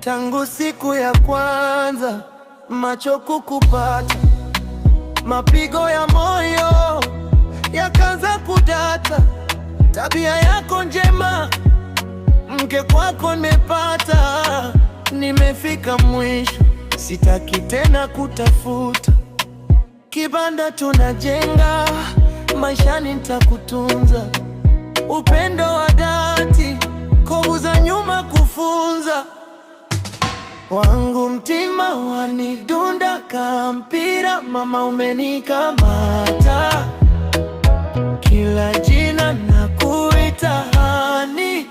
Tangu siku ya kwanza macho kukupata, mapigo ya moyo yakaanza kudata. Tabia yako njema, mke kwako nimepata. Nimefika mwisho, sitaki tena kutafuta. Kibanda tunajenga, maishani nitakutunza. Upendo wa dhati, kovu za nyuma kufunza. Wangu mtima wanidunda ka mpira, mama umenikamata. Kila jina nakuita hani,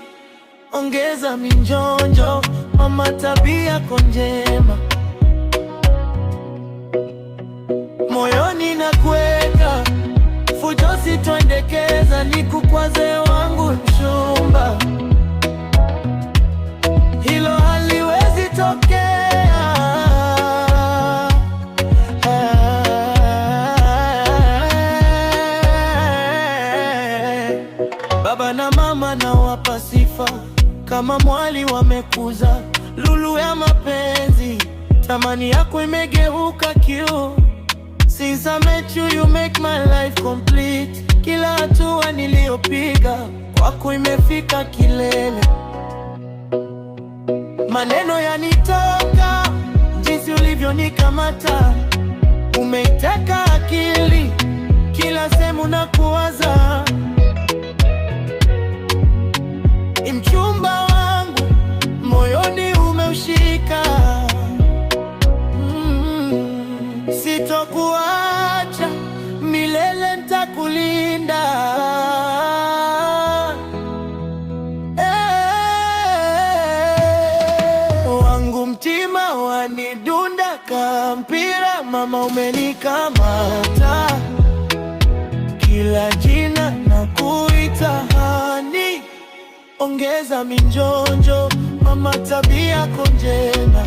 ongeza minjonjo, mama tabia yako njema. Moyoni nakuweka, fujo sitoendekeza, nikukwaze wangu mchumba. Hilo haliwezi tokea. Baba na mama nawapa sifa, kama mwali wamekuza. Lulu ya mapenzi, tamani yako imegeuka kioo. Since I met you, you make my life complete. Kila hatua niliyopiga kwako imefika kilele. Maneno yanitoka jinsi ulivyonikamata. Umeiteka akili, kila sehemu na kuwaza. Mchumba wangu, moyoni umeushika. Sitokuacha milele, nitakulinda. Wangu mtima wanidunda ka mpira, mama umenikamata. Kila jina nakuita hani, ongeza minjonjo, mama tabia yako njema.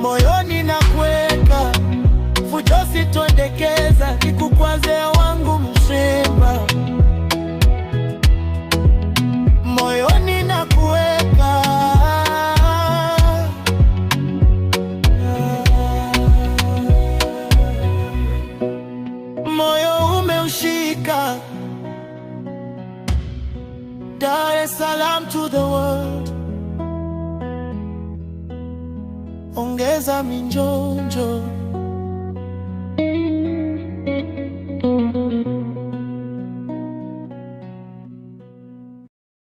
Moyoni nakuweka, fujo sitoendekeza, nikukwaze wangu mshemba. Moyoni nakuweka, moyo umeushika. Dar es Salaam to the world, ongeza minjonjo.